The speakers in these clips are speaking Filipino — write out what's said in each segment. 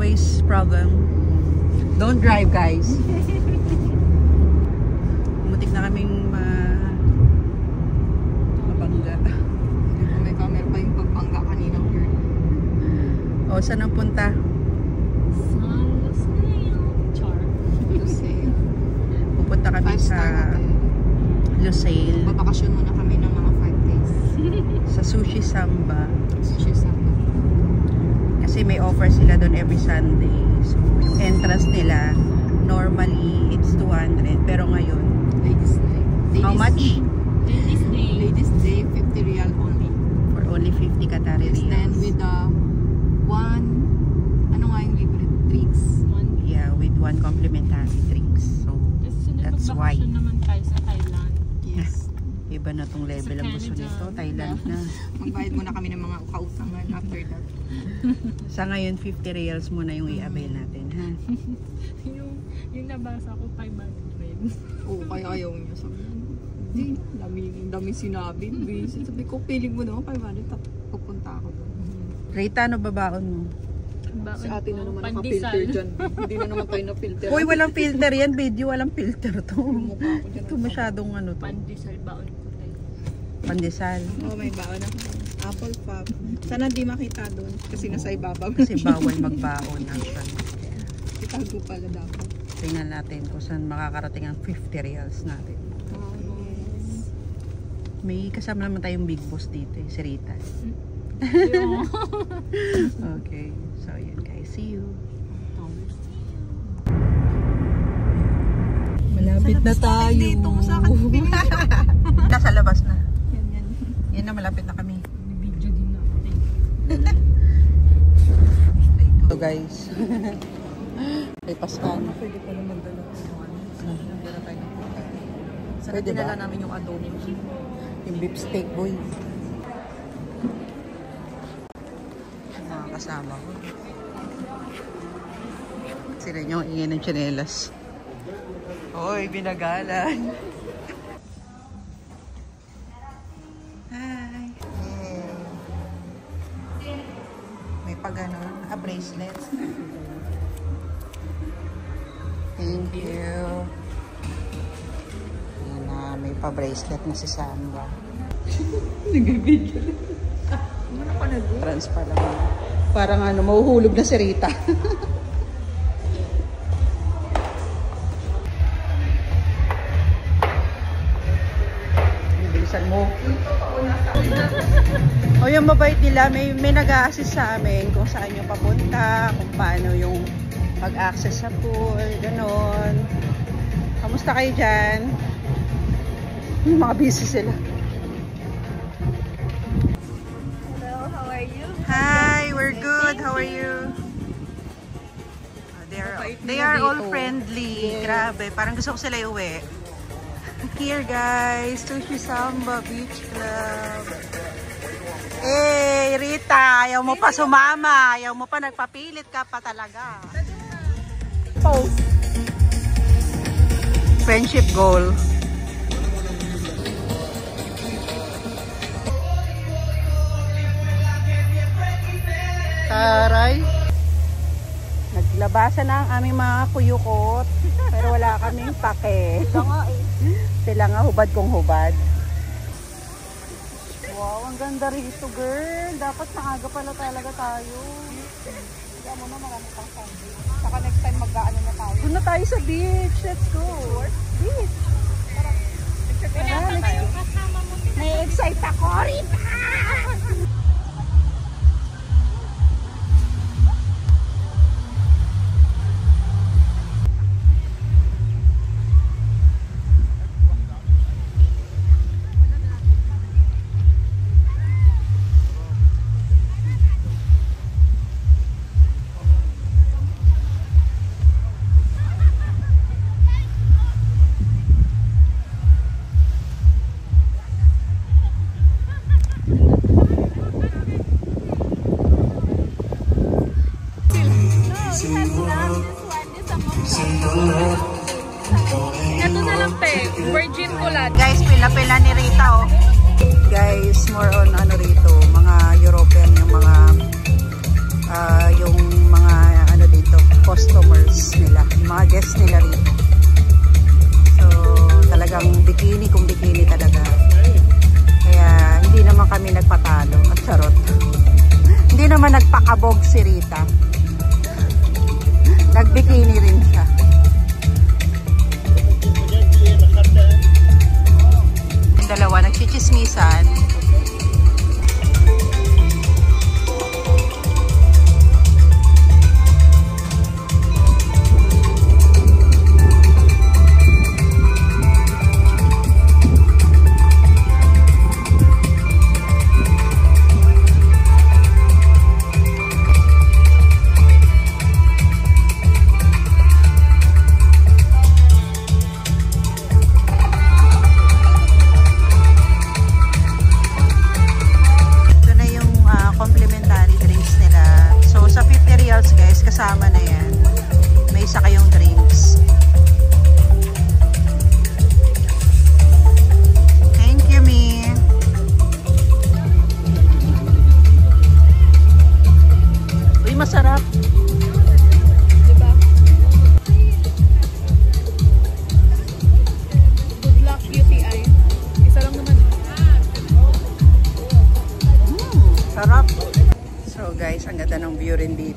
noise problem. Don't drive, guys. Mutik na kaming mabangga. May camera pa yung pagbangga kanina. O, saan ang punta? Pupunta kami sa Lusail. Babakasyon muna kami ng mga 5 days. Sa Sushi Samba. Sushi Samba. Kasi may offer sila doon every Sunday. So, yung entrance nila, normally, it's 200. Pero ngayon, Ladies night. How much? Ladies day. Ladies day, 50 real only. For only 50 Qatari Yes, then riyals. with the ano nga yung libre? Drinks. Yeah, with one complimentary drinks. So, that's why. naman tayo sa Thailand. Yes. Iba na tong level ang gusto nito. Thailand na. Magbayad muna kami ng mga kautangan after that. Sa ngayon, 50 reals muna yung i-avail natin, ha? yung nabasa ko, 500. Oo, kaya ayaw niya. Sabi niya, dami sinabi. Sabi ko, feeling mo naman, 500, pupunta ako doon. Rita, ano babaon mo? Si ate na naman naka-filter dyan. Hindi na naman tayo na-filter. Uy, walang filter yan. Video, walang filter to. Mukha ko dyan. Ito masyadong ano to. Pandesal baon ko tayo. Pandesal. Oo, may baon ako. Apple pop. Sana di makita doon. Kasi nasa ibabaw. Kasi bawal magbaon actually. Itago pala dapat. Tingnan natin kung saan makakarating ang 50 reals natin. Yes. May kasama naman tayong big boss dito, si Rita. Okay, so yun guys, see you. Malapit na tayo. Dito sa akin. Nasa labas na. Yan. Yan na, malapit na kami. May video din natin. So guys, may paskan. Pwede pala magdala ng nagdala tayo ng pagkain. Sana Pwede dinala ba? namin yung adobo. Yung beef steak, boy. Mga kasama ko. Sila yung ingay ng tsinelas. Hoy, binagalan. Hi. May pa ganon. Bracelet. Thank you. Yan na, may pa-bracelet na si Samba. Nag-video. Ano pa na doon? Transparent. Parang ano, mahuhulog na si Rita. Bilisan mo. O yung mabait nila, may nag-a-assist sa amin kung saan yung papunta, kung paano yung mag-access sa pool, ganon. Kamusta kayo dyan? Mga busy sila. Hello, how are you? Hi, we're good. How are you? They are all friendly. Yes. Grabe, parang gusto ko sila iuwi. Here guys, Sushi Samba Beach Club. Eh, Rita, ayaw mo pa sumama. Ayaw mo pa, nagpapilit ka pa talaga. Pose. Friendship goal. Taray. Naglabasan na ang aming mga kuyukot. Pero wala kaming pake. Sila nga hubad kong hubad. Wow, ang ganda rito, girl. Dapat maaga pala talaga tayo. Kaya mo na marami pang Sunday. Saka next time mag-ano na tayo. Doon na tayo sa beach. Let's go. Beach. Tara, let's go. May-excite ako, Rita! chismisan. Kasama na yan. May isa kayong drinks. Thank you, Mi. Uy, masarap. Diba? Good luck, UTI. Isa lang naman. Sarap. So guys, ang ganda ng view rin dito.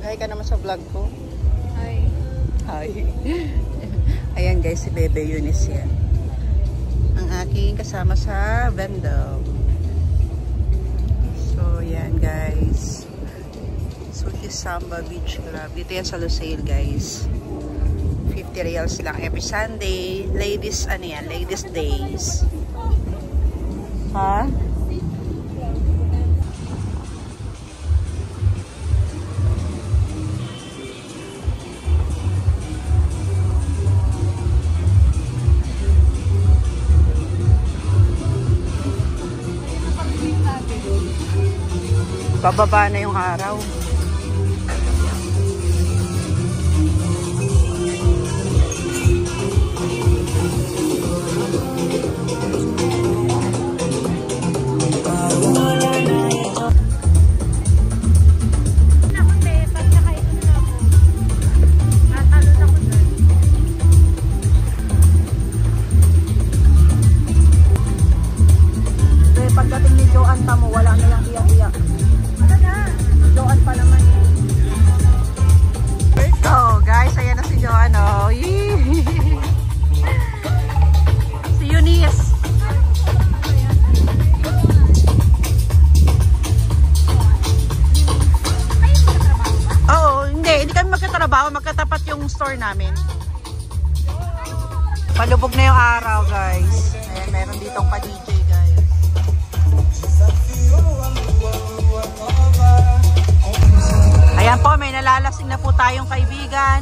Hi ka naman sa vlog ko. Hi. Hi. Ayan guys, si Bebe Eunice yan. Ang aking kasama sa Vendome. So, yan guys. Suki Samba Beach Club. Dito yan sa Lusail guys. 50 reals lang every Sunday. Ladies, ano yan? Ladies days. Ha? Bababa na yung araw. Pagdating ni Joanne Tamo, wala na yung iyak-iyak. Joanne pa naman. So guys, ayan na si Joanne. Oh. Si Eunice. Oo, hindi kami magkatrabaho. Magkatapat yung store namin. Palubog na yung araw guys. Ayan, meron ditong pa-DJ guys. Ayan po, may nalalasing na po tayong kaibigan.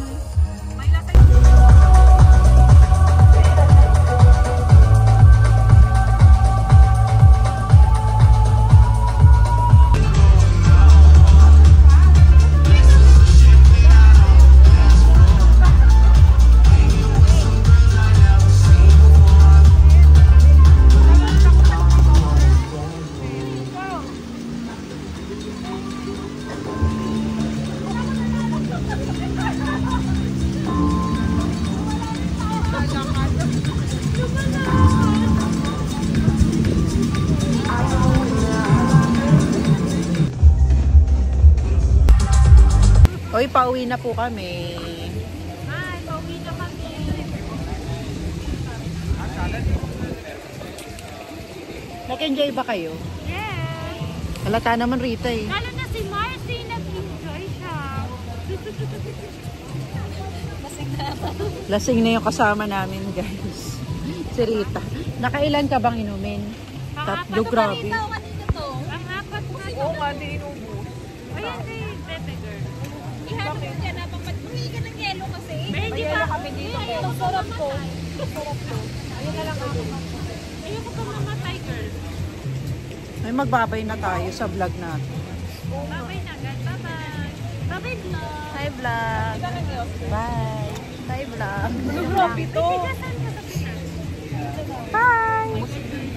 Hoy, pauwi na po kami. Hi, pauwi na kami. Nag-enjoy ba kayo? Yes. Halata naman Rita eh. Lalo na si Marcy, nag-enjoy siya. Lasing na yung kasama namin guys. Si Rita. Nakailan ka bang inumin? Tatlo, grabe. Ang apat na. Oo nga, di inubos. Ayan si Pepe Girl. Ihanap ko dyan habang humingi ka ng yelo kasi. Pero hindi pa. kami dito. Ang sarap ko. Sarap ko. Ayun na lang ako. Ayoko pa mamatay, girl. Ay, magbabay na tayo sa vlog natin. Bye-bye na, girl. Bye-bye. Bye-bye, vlog. Hi vlog. Bye! Hi vlog. Grabe to. Saan ka sa Pinas? Bye!